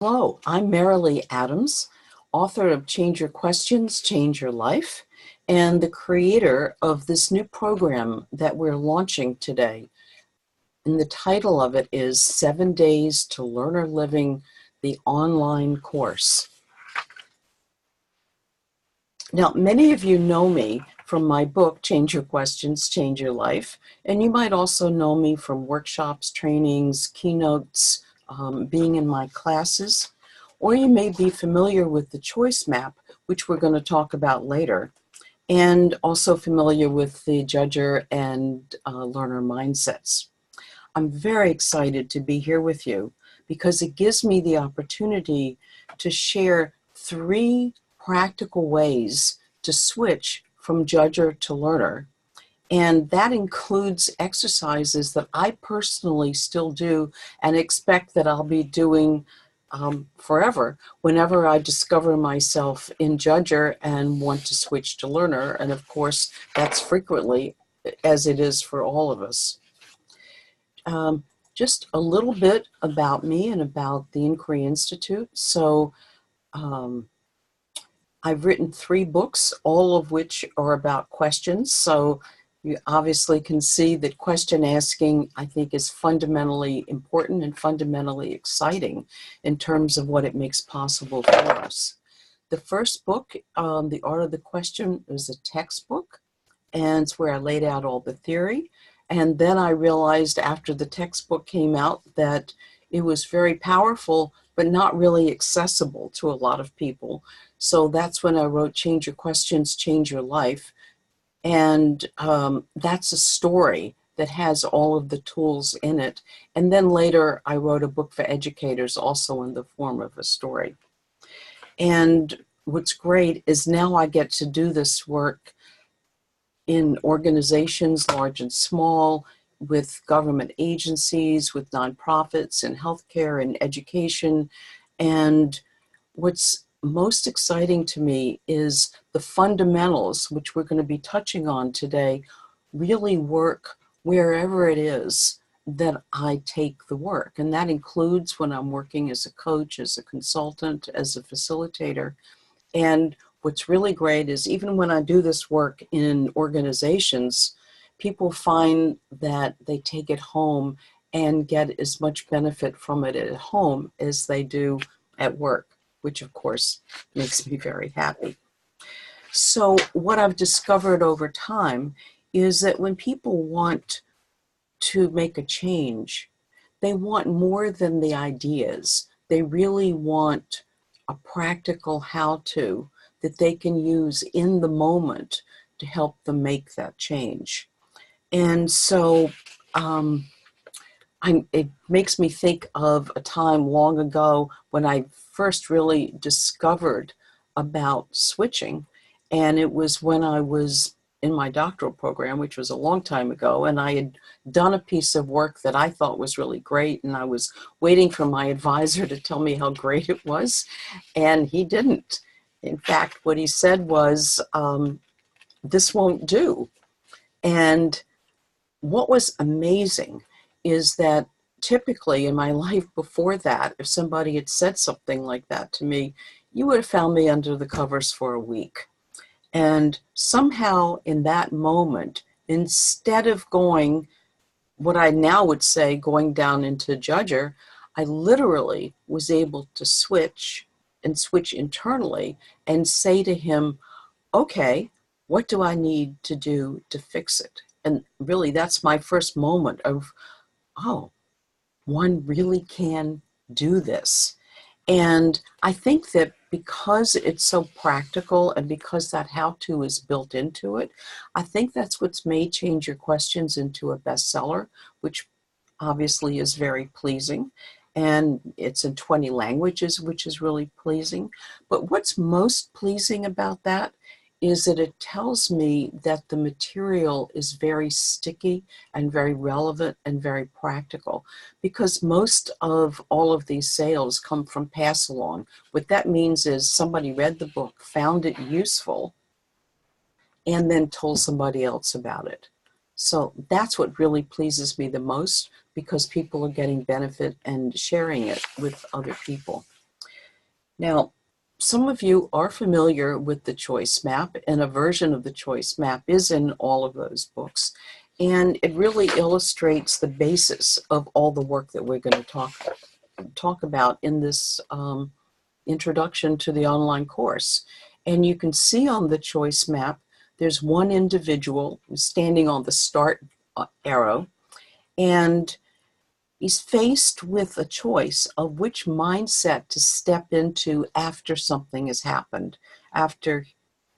Hello, I'm Marilee Adams, author of Change Your Questions, Change Your Life, and the creator of this new program that we're launching today. And the title of it is 7 Days to Learner Living, the online course. Now, many of you know me from my book, Change Your Questions, Change Your Life, and you might also know me from workshops, trainings, keynotes, being in my classes, or you may be familiar with the choice map, which we're going to talk about later, and also familiar with the judger and learner mindsets. I'm very excited to be here with you because it gives me the opportunity to share 3 practical ways to switch from judger to learner. And that includes exercises that I personally still do and expect that I'll be doing forever whenever I discover myself in judger and want to switch to learner. And of course, that's frequently, as it is for all of us. Just a little bit about me and about the Inquiry Institute. So I've written 3 books, all of which are about questions. So you obviously can see that question asking, I think, is fundamentally important and fundamentally exciting in terms of what it makes possible for us. The first book, The Art of the Question, is a textbook, and it's where I laid out all the theory. And then I realized after the textbook came out that it was very powerful, but not really accessible to a lot of people. So that's when I wrote Change Your Questions, Change Your Life. And that's a story that has all of the tools in it. And then later I wrote a book for educators also in the form of a story. And what's great is now I get to do this work in organizations, large and small, with government agencies, with nonprofits, in healthcare and education. And what's most exciting to me is the fundamentals, which we're going to be touching on today, really work wherever it is that I take the work. And that includes when I'm working as a coach, as a consultant, as a facilitator. And what's really great is even when I do this work in organizations, people find that they take it home and get as much benefit from it at home as they do at work, which of course makes me very happy. So what I've discovered over time is that when people want to make a change, they want more than the ideas. They really want a practical how-to that they can use in the moment to help them make that change. And so it makes me think of a time long ago when I first really discovered about switching. And it was when I was in my doctoral program, which was a long time ago, and I had done a piece of work that I thought was really great, and I was waiting for my advisor to tell me how great it was, and he didn't. In fact, what he said was, this won't do. And what was amazing is that typically in my life before that, if somebody had said something like that to me, you would have found me under the covers for a week. And somehow in that moment, instead of going, what I now would say, going down into judger, I literally was able to switch and switch internally and say to him, okay, what do I need to do to fix it? And really, that's my first moment of, oh, one really can do this. And I think that because it's so practical and because that how-to is built into it, I think that's what's made Change Your Questions into a bestseller, which obviously is very pleasing. And it's in 20 languages, which is really pleasing. But what's most pleasing about that is that it tells me that the material is very sticky and very relevant and very practical, because most of all of these sales come from pass along. What that means is somebody read the book, found it useful, and then told somebody else about it. So that's what really pleases me the most, because people are getting benefit and sharing it with other people. Now, some of you are familiar with the choice map, and a version of the choice map is in all of those books. And it really illustrates the basis of all the work that we're going to talk about in this introduction to the online course. And you can see on the choice map, there's one individual standing on the start arrow, and he's faced with a choice of which mindset to step into after something has happened, after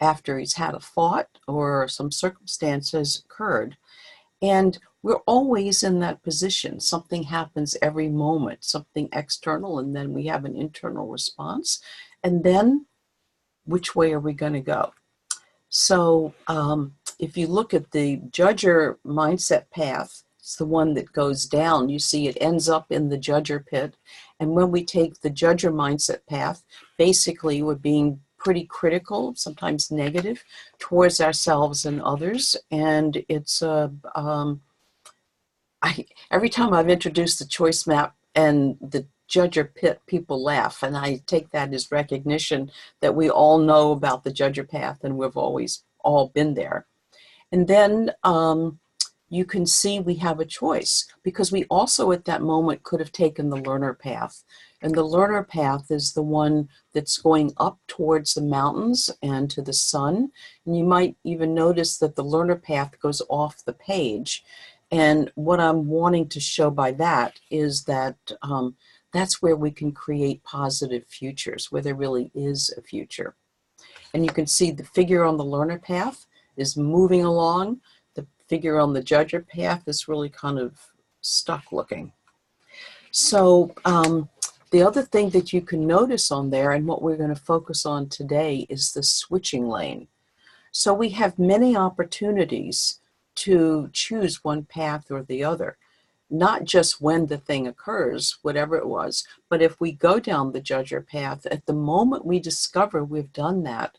he's had a thought or some circumstance has occurred. And we're always in that position. Something happens every moment, something external, and then we have an internal response. And then which way are we going to go? So if you look at the judger mindset path, it's the one that goes down. You see it ends up in the judger pit. And when we take the judger mindset path, basically we're being pretty critical, sometimes negative, towards ourselves and others. And it's every time I've introduced the choice map and the judger pit, people laugh, and I take that as recognition that we all know about the judger path, and we've always all been there. And then you can see we have a choice, because we also at that moment could have taken the learner path. And the learner path is the one that's going up towards the mountains and to the sun. And you might even notice that the learner path goes off the page. And what I'm wanting to show by that is that that's where we can create positive futures, where there really is a future. And you can see the figure on the learner path is moving along. The figure on the judger path is really kind of stuck looking. So the other thing that you can notice on there, and what we're going to focus on today, is the switching lane. So we have many opportunities to choose one path or the other, not just when the thing occurs, whatever it was, but if we go down the judger path, at the moment we discover we've done that,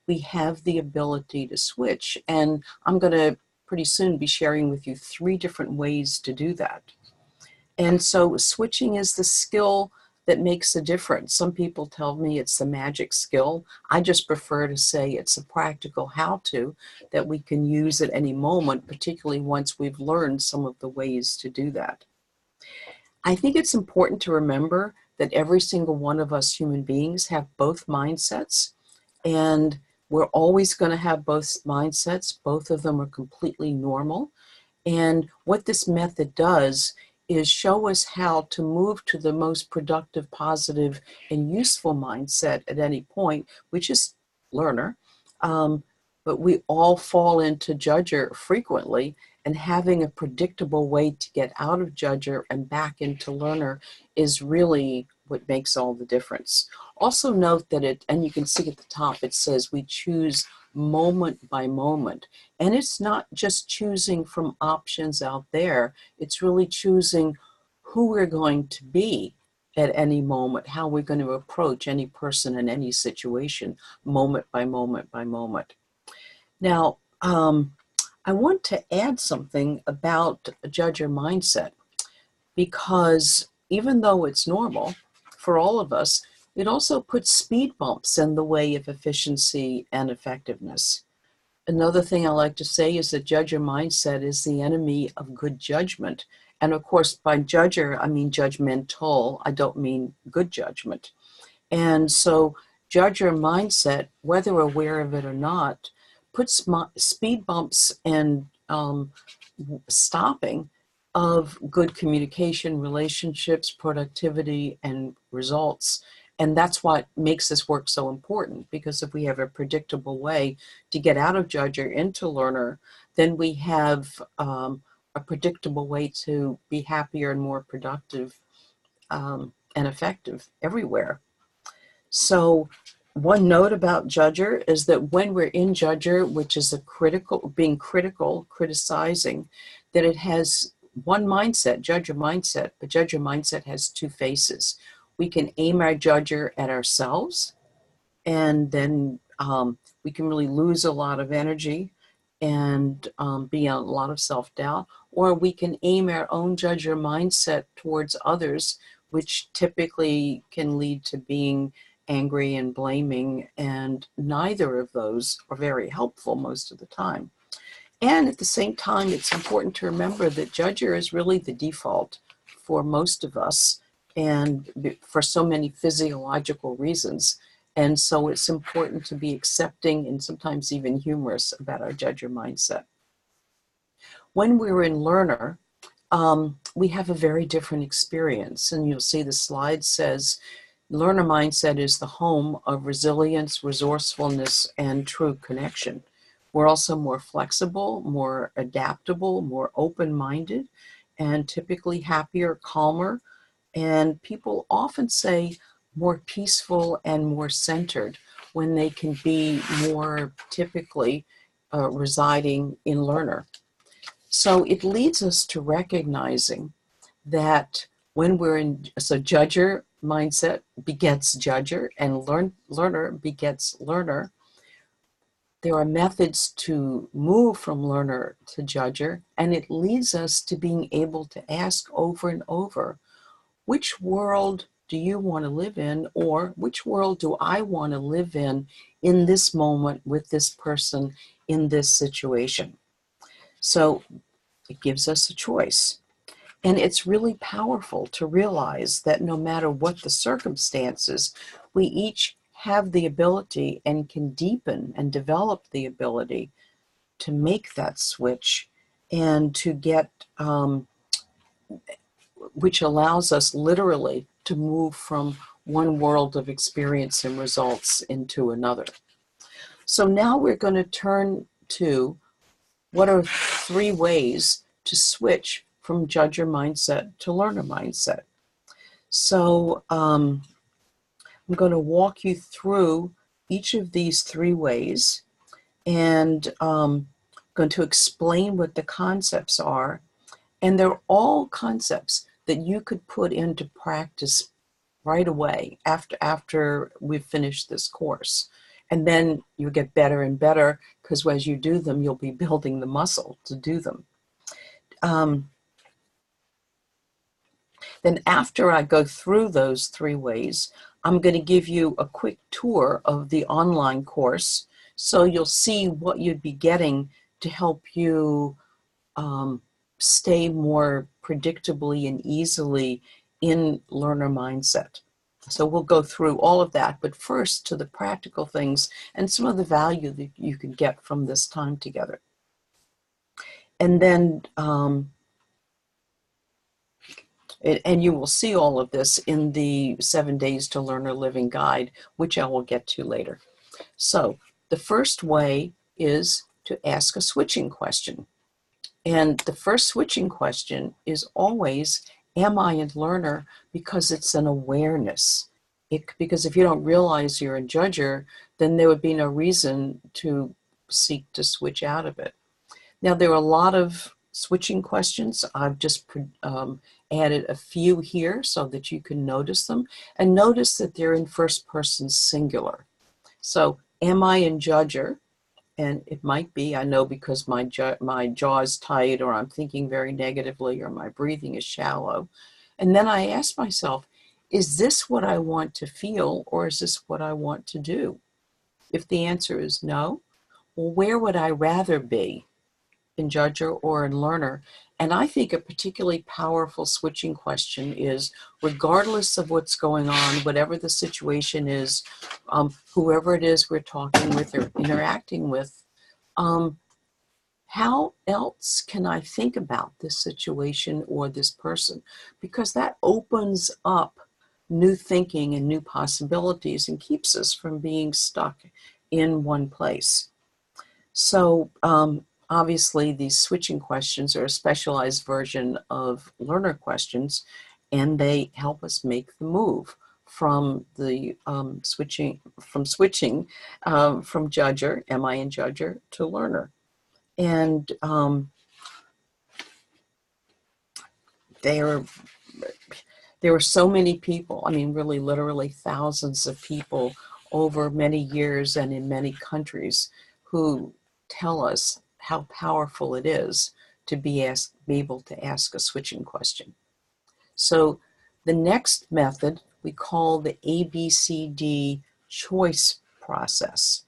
we have the ability to switch. And I'm going to pretty soon be sharing with you 3 different ways to do that. And so switching is the skill that makes a difference. Some people tell me it's the magic skill. I just prefer to say it's a practical how-to that we can use at any moment, particularly once we've learned some of the ways to do that. I think it's important to remember that every single one of us human beings have both mindsets, and we're always going to have both mindsets. Both of them are completely normal. And what this method does is show us how to move to the most productive, positive, and useful mindset at any point, which is learner. But we all fall into judger frequently, and having a predictable way to get out of judger and back into learner is really what makes all the difference. Also note that and you can see at the top, it says we choose moment by moment. And it's not just choosing from options out there, it's really choosing who we're going to be at any moment, how we're going to approach any person in any situation, moment by moment by moment. Now, I want to add something about a judger mindset, because even though it's normal for all of us, it also puts speed bumps in the way of efficiency and effectiveness. Another thing I like to say is that judger mindset is the enemy of good judgment. And of course, by judger, I mean judgmental. I don't mean good judgment. And so judger mindset, whether aware of it or not, puts speed bumps and stopping of good communication, relationships, productivity, and results. And that's what makes this work so important, because if we have a predictable way to get out of judger into learner, then we have a predictable way to be happier and more productive and effective everywhere. So one note about judger is that when we're in judger, which is being critical, criticizing, that it has one mindset, judger mindset, but judger mindset has 2 faces. We can aim our judger at ourselves, and then we can really lose a lot of energy and be in a lot of self-doubt, or we can aim our own judger mindset towards others, which typically can lead to being angry and blaming, and neither of those are very helpful most of the time. And at the same time, it's important to remember that judger is really the default for most of us, and for so many physiological reasons. And so it's important to be accepting and sometimes even humorous about our judger mindset. When we're in learner, we have a very different experience. And you'll see the slide says, learner mindset is the home of resilience, resourcefulness, and true connection. We're also more flexible, more adaptable, more open-minded, and typically happier, calmer. And people often say more peaceful and more centered when they can be more typically residing in learner. So it leads us to recognizing that when we're in, so judger mindset begets judger, and learner begets learner. There are methods to move from learner to judger, and it leads us to being able to ask over and over, which world do you want to live in, or which world do I want to live in this moment with this person in this situation? So it gives us a choice. And it's really powerful to realize that no matter what the circumstances, we each have the ability and can deepen and develop the ability to make that switch and to get, which allows us literally to move from one world of experience and results into another. So now we're going to turn to what are 3 ways to switch from judger mindset to learner mindset. So I'm going to walk you through each of these 3 ways, and going to explain what the concepts are. And they're all concepts that you could put into practice right away after we've finished this course. And then you get better and better, because as you do them, you'll be building the muscle to do them. Then after I go through those 3 ways, I'm going to give you a quick tour of the online course, so you'll see what you'd be getting to help you stay more predictably and easily in learner mindset. So we'll go through all of that, but first to the practical things and some of the value that you can get from this time together. And then, and you will see all of this in the 7 Days to Learner Living Guide, which I will get to later. So the first way is to ask a switching question. And the first switching question is always, am I a learner? Because it's an awareness. Because if you don't realize you're a judger, then there would be no reason to seek to switch out of it. Now, there are a lot of switching questions. I've just added a few here so that you can notice them. And notice that they're in first person singular. So, am I in judger? And it might be, I know, because my jaw is tight, or I'm thinking very negatively, or my breathing is shallow. And then I ask myself, is this what I want to feel, or is this what I want to do? If the answer is no, well, where would I rather be, in judger or in learner? And I think a particularly powerful switching question is, regardless of what's going on, whatever the situation is, whoever it is we're talking with or interacting with, how else can I think about this situation or this person? Because that opens up new thinking and new possibilities and keeps us from being stuck in one place. So obviously these switching questions are a specialized version of learner questions, and they help us make the move from the switching from judger, am I in judger, to learner. And there were so many people, I mean, really literally thousands of people over many years and in many countries, who tell us how powerful it is to be able to ask a switching question. So the next method we call the ABCD choice process.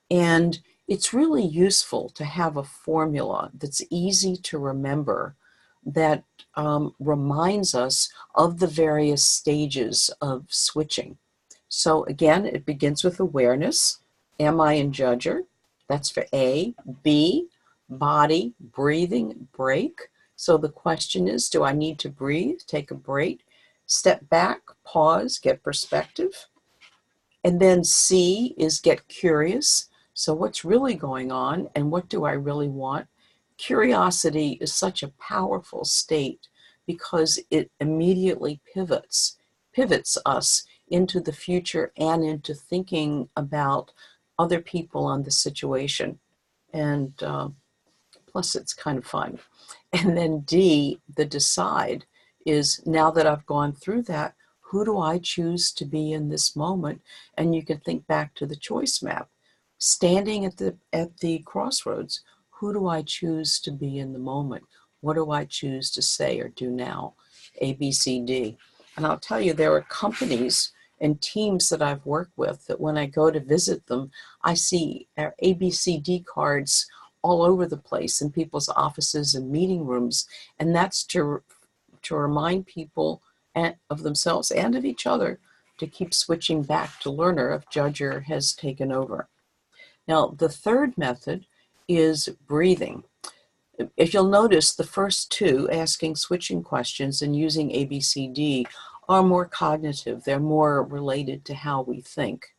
And it's really useful to have a formula that's easy to remember that reminds us of the various stages of switching. So again, it begins with awareness. Am I in judger? That's for A. B, body, breathing, break. So the question is, do I need to breathe, take a break, step back, pause, get perspective? And then C is get curious. So what's really going on and what do I really want? Curiosity is such a powerful state because it immediately pivots us into the future and into thinking about other people on the situation. And plus it's kind of fun. And then D, the decide, is now that I've gone through that, who do I choose to be in this moment? And you can think back to the choice map. Standing at the crossroads, who do I choose to be in the moment? What do I choose to say or do now? A, B, C, D. And I'll tell you, there are companies and teams that I've worked with that when I go to visit them, I see A, B, C, D cards all over the place in people's offices and meeting rooms. And that's to remind people of themselves and of each other to keep switching back to learner if judger has taken over. Now, the third method is breathing. If you'll notice, the first two, asking switching questions and using ABCD, are more cognitive. They're more related to how we think.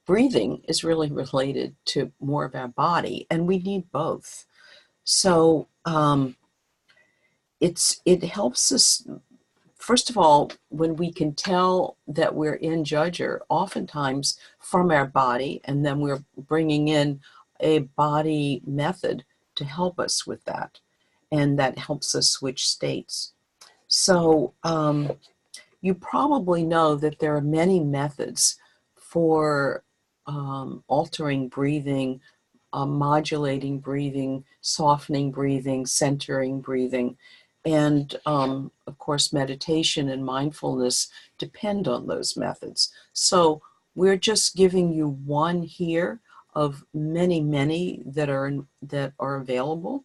Breathing is really related to more of our body, and we need both. So it helps us, first of all, when we can tell that we're in judger, oftentimes from our body, and then we're bringing in a body method to help us with that, and that helps us switch states. So you probably know that there are many methods for altering breathing, modulating breathing, softening breathing, centering breathing. And of course, meditation and mindfulness depend on those methods. So we're just giving you one here of many, many that are available.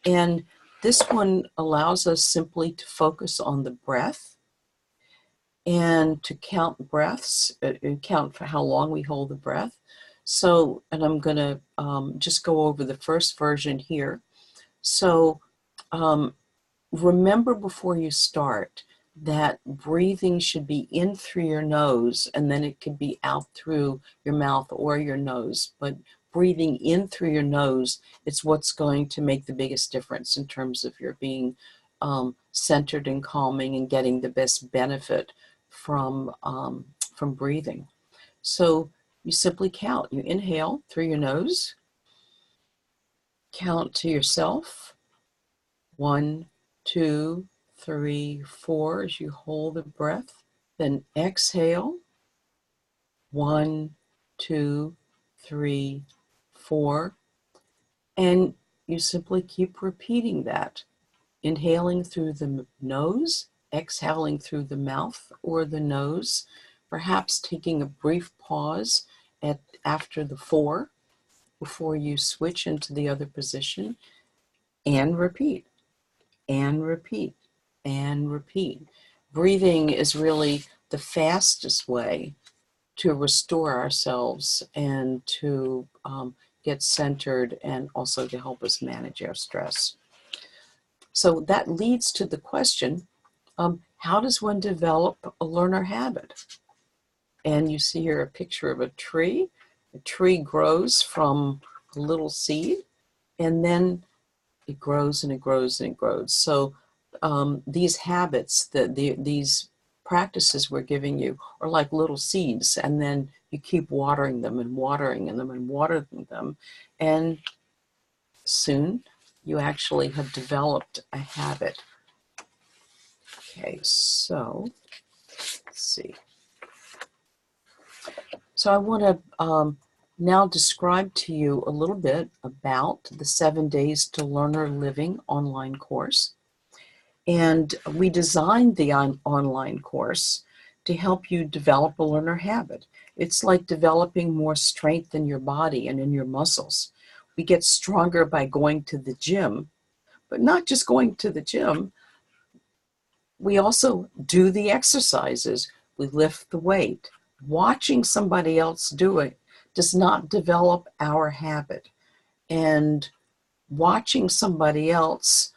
And this one allows us simply to focus on the breath and to count breaths, and count for how long we hold the breath. So, and I'm going to just go over the first version here. So remember before you start that breathing should be in through your nose, and then it could be out through your mouth or your nose. But breathing in through your nose is what's going to make the biggest difference in terms of your being centered and calming and getting the best benefit from breathing. So you simply count. You inhale through your nose, count to yourself, 1, 2, 3, 4, as you hold the breath, then exhale, 1, 2, 3, 4, and you simply keep repeating that, inhaling through the nose, exhaling through the mouth or the nose, perhaps taking a brief pause after the 4 before you switch into the other position, and repeat, and repeat, and repeat. Breathing is really the fastest way to restore ourselves and to get centered, and also to help us manage our stress. So that leads to the question, how does one develop a learner habit? And you see here a picture of a tree. A tree grows from a little seed, and then it grows and it grows and it grows. So these habits, these practices we're giving you are like little seeds, and then you keep watering them and watering them and watering them, and soon you actually have developed a habit. Okay, so let's see. So I want to now describe to you a little bit about the 7 Days to Learner Living online course. And we designed the online course to help you develop a learner habit. It's like developing more strength in your body and in your muscles. We get stronger by going to the gym, but not just going to the gym. We also do the exercises. We lift the weight. Watching somebody else do it does not develop our habit. And watching somebody else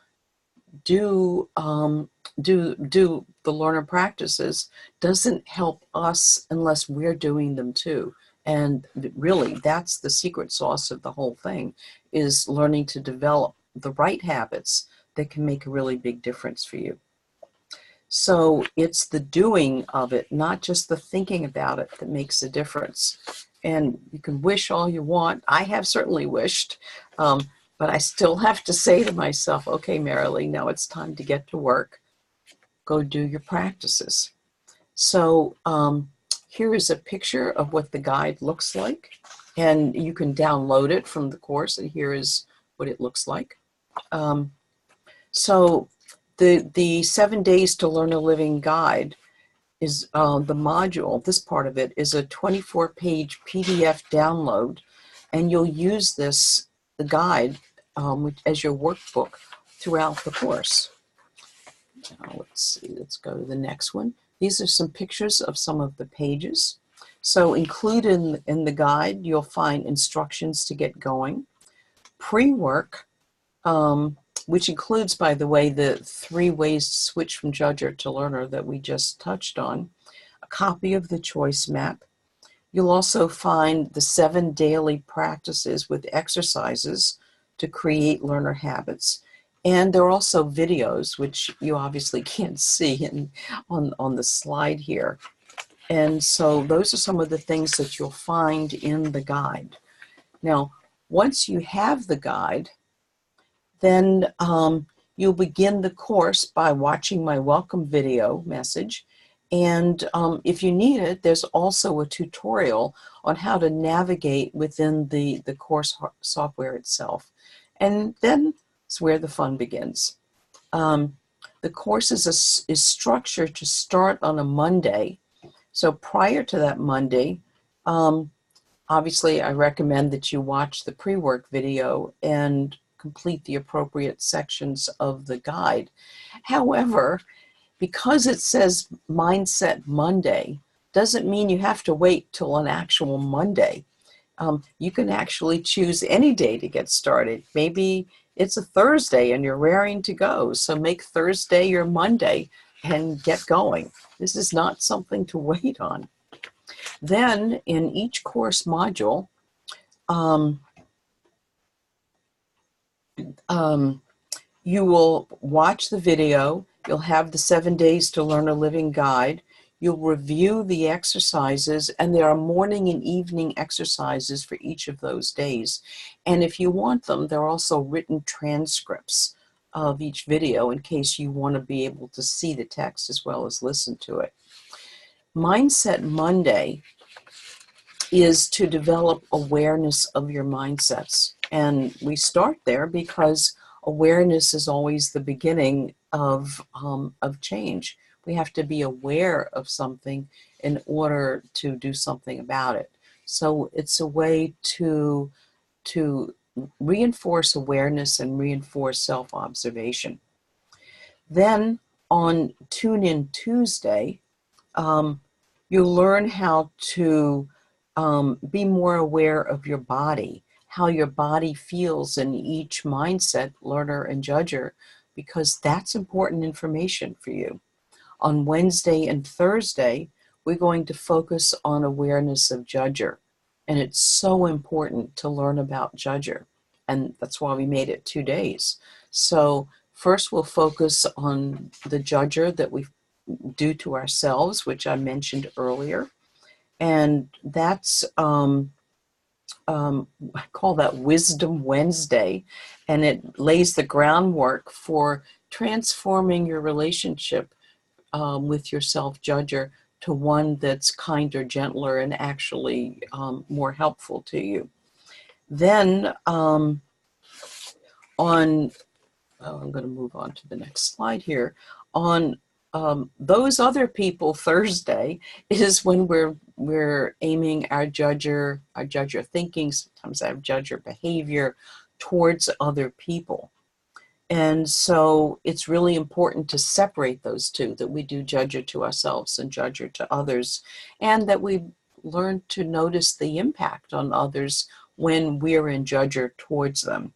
do the learner practices doesn't help us unless we're doing them too. And really, that's the secret sauce of the whole thing, is learning to develop the right habits that can make a really big difference for you. So it's the doing of it, not just the thinking about it, that makes a difference. And you can wish all you want. I have certainly wished, but I still have to say to myself, okay, Marilee, now it's time to get to work. Go do your practices. So here is a picture of what the guide looks like. And you can download it from the course, and here is what it looks like. So the 7 Days to Learn a Living guide is the module. This part of it is a 24-page PDF download, and you'll use the guide as your workbook throughout the course. Now, let's see, let's go to the next one. These are some pictures of some of the pages. So included in the guide, you'll find instructions to get going, pre-work, which includes, by the way, the 3 ways to switch from judger to learner that we just touched on, a copy of the choice map. You'll also find the 7 daily practices with exercises to create learner habits. And there are also videos, which you obviously can't see on the slide here. And so those are some of the things that you'll find in the guide. Now, once you have the guide, then you'll begin the course by watching my welcome video message. And if you need it, there's also a tutorial on how to navigate within the course software itself. And then it's where the fun begins. The course is structured to start on a Monday. So prior to that Monday, obviously I recommend that you watch the pre-work video and complete the appropriate sections of the guide. However, because it says Mindset Monday, doesn't mean you have to wait till an actual Monday. You can actually choose any day to get started. Maybe it's a Thursday and you're raring to go, so make Thursday your Monday and get going. This is not something to wait on. Then in each course module, you will watch the video, you'll have the 7 Days to Learn a Living guide, you'll review the exercises, and there are morning and evening exercises for each of those days. And if you want them, there are also written transcripts of each video in case you want to be able to see the text as well as listen to it. Mindset Monday is to develop awareness of your mindsets. And we start there because awareness is always the beginning of change. We have to be aware of something in order to do something about it. So it's a way to reinforce awareness and reinforce self-observation. Then on Tune In Tuesday, you'll learn how to be more aware of your body, how your body feels in each mindset, learner and judger, because that's important information for you. On Wednesday and Thursday, we're going to focus on awareness of judger. And it's so important to learn about judger. And that's why we made it 2 days. So first we'll focus on the judger that we do to ourselves, which I mentioned earlier. And that's, I call that Wisdom Wednesday. And it lays the groundwork for transforming your relationship with your self-judger to one that's kinder, gentler, and actually more helpful to you. Then I'm going to move on to the next slide here. On those other people Thursday is when we're aiming our judger thinking, sometimes our judger behavior towards other people. And so it's really important to separate those two, that we do judger to ourselves and judger to others, and that we learn to notice the impact on others when we're in judger towards them.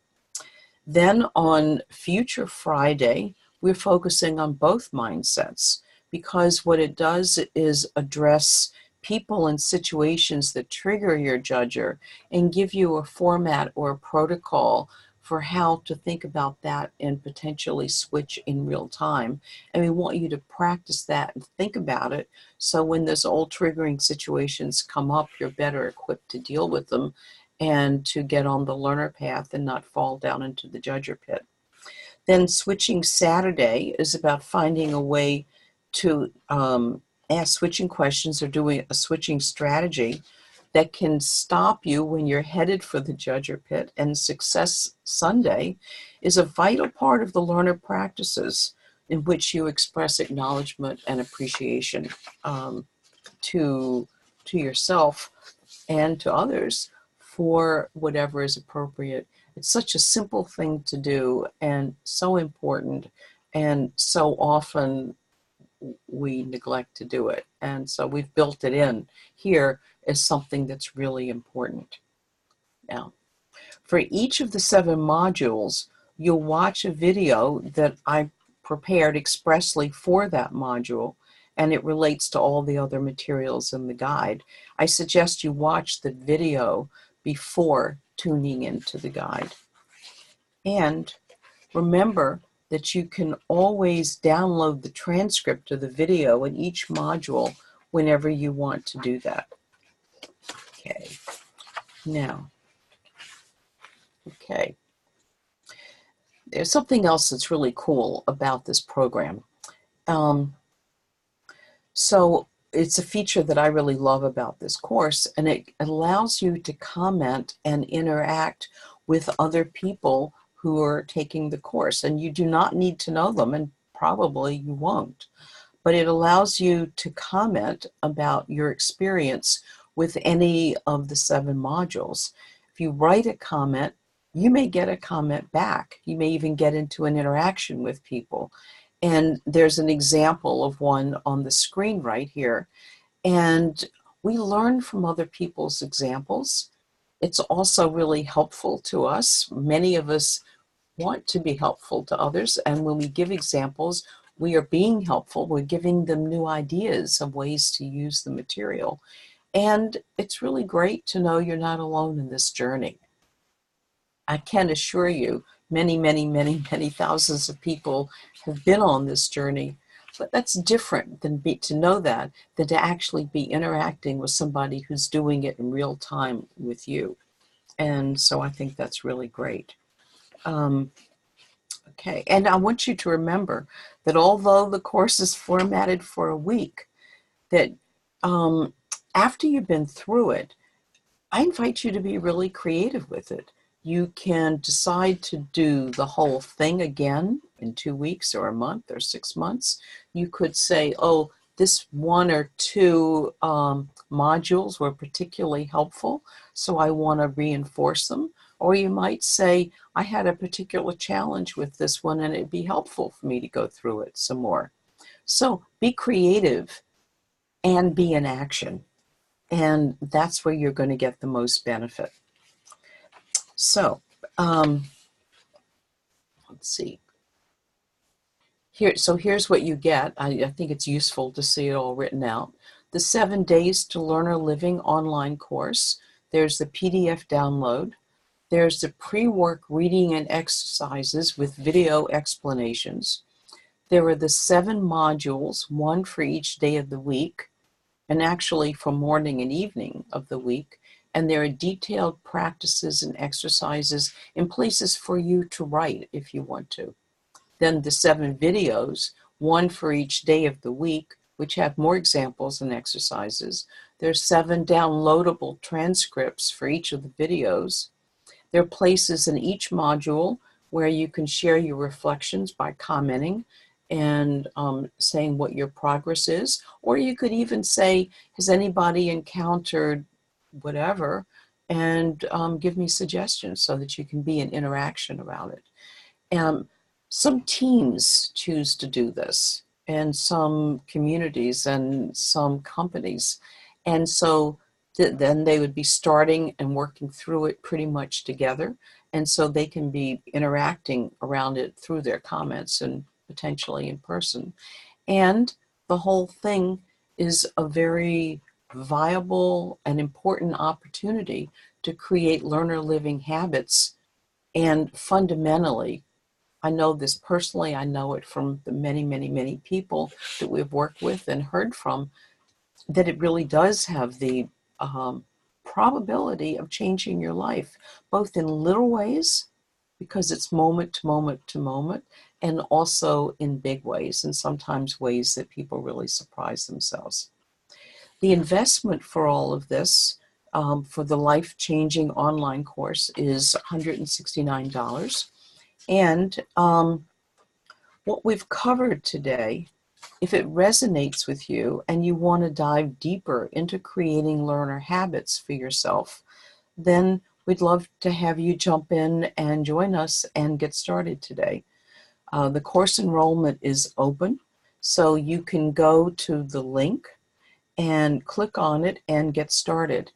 Then on Future Friday, we're focusing on both mindsets, because what it does is address people and situations that trigger your judger and give you a format or a protocol for how to think about that and potentially switch in real time. And we want you to practice that and think about it, so when those old triggering situations come up, you're better equipped to deal with them and to get on the learner path and not fall down into the judger pit. Then Switching Saturday is about finding a way to ask switching questions or doing a switching strategy that can stop you when you're headed for the judger pit. And Success Sunday is a vital part of the learner practices, in which you express acknowledgement and appreciation to yourself and to others for whatever is appropriate. It's such a simple thing to do and so important, and so often we neglect to do it. And so we've built it in here as something that's really important. Now, for each of the 7 modules, you'll watch a video that I prepared expressly for that module, and it relates to all the other materials in the guide. I suggest you watch the video before tuning into the guide. And remember that you can always download the transcript of the video in each module whenever you want to do that. Okay, now, there's something else that's really cool about this program. So it's a feature that I really love about this course, and it allows you to comment and interact with other people who are taking the course. And you do not need to know them, and probably you won't. But it allows you to comment about your experience with any of the 7 modules. If you write a comment, you may get a comment back. You may even get into an interaction with people. And there's an example of one on the screen right here. And we learn from other people's examples. It's also really helpful to us. Many of us want to be helpful to others, and when we give examples, we are being helpful. We're giving them new ideas of ways to use the material. And it's really great to know you're not alone in this journey. I can assure you, many thousands of people have been on this journey, but that's different than to know that than to actually be interacting with somebody who's doing it in real time with you. And so I think that's really great. Okay, and I want you to remember that although the course is formatted for a week, that after you've been through it, I invite you to be really creative with it. You can decide to do the whole thing again in 2 weeks or a month or 6 months. You could say, oh, this 1 or 2 modules were particularly helpful, so I want to reinforce them. Or you might say, I had a particular challenge with this one and it'd be helpful for me to go through it some more. So be creative and be in action. And that's where you're going to get the most benefit. So, let's see. Here's what you get. I think it's useful to see it all written out. The 7 Days to Learner Living online course. There's the PDF download. There's the pre-work reading and exercises with video explanations. There are the 7 modules, 1 for each day of the week, and actually for morning and evening of the week. And there are detailed practices and exercises in places for you to write if you want to. Then the 7 videos, 1 for each day of the week, which have more examples and exercises. There's 7 downloadable transcripts for each of the videos. There are places in each module where you can share your reflections by commenting, and saying what your progress is. Or you could even say, has anybody encountered whatever? And give me suggestions so that you can be in interaction about it. Some teams choose to do this, and some communities and some companies. And so then they would be starting and working through it pretty much together. And so they can be interacting around it through their comments and potentially in person. And the whole thing is a very viable and important opportunity to create learner living habits. And fundamentally, I know this personally, I know it from the many, many, many people that we've worked with and heard from, that it really does have the probability of changing your life, both in little ways, because it's moment to moment to moment, and also in big ways, and sometimes ways that people really surprise themselves. The investment for all of this, for the life-changing online course, is $169. And what we've covered today, if it resonates with you and you want to dive deeper into creating learner habits for yourself, then we'd love to have you jump in and join us and get started today. The course enrollment is open, so you can go to the link and click on it and get started.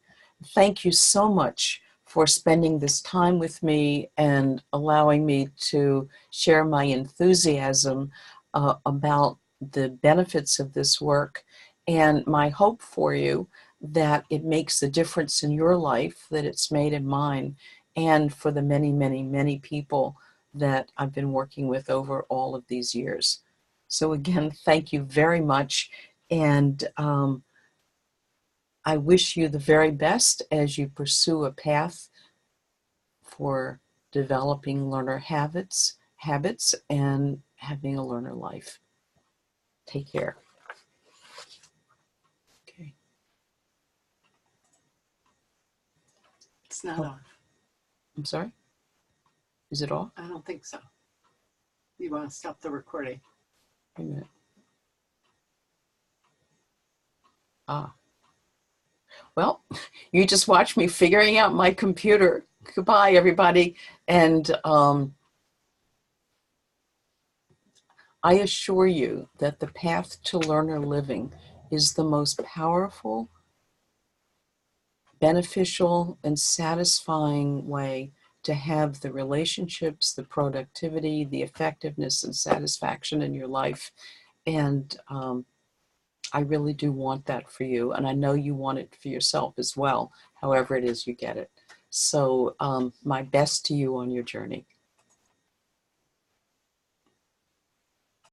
Thank you so much for spending this time with me and allowing me to share my enthusiasm about the benefits of this work, and my hope for you that it makes a difference in your life, that it's made in mine, and for the many, many, many people that I've been working with over all of these years. So again, thank you very much, and I wish you the very best as you pursue a path for developing learner habits, and having a learner life. Take care. Okay. It's not on. I'm sorry? Is it off? I don't think so. You want to stop the recording? Wait a minute. Ah. Well, you just watched me figuring out my computer. Goodbye, everybody. And I assure you that the path to learner living is the most powerful, beneficial, and satisfying way to have the relationships, the productivity, the effectiveness, and satisfaction in your life. And I really do want that for you. And I know you want it for yourself as well, however it is you get it. So my best to you on your journey.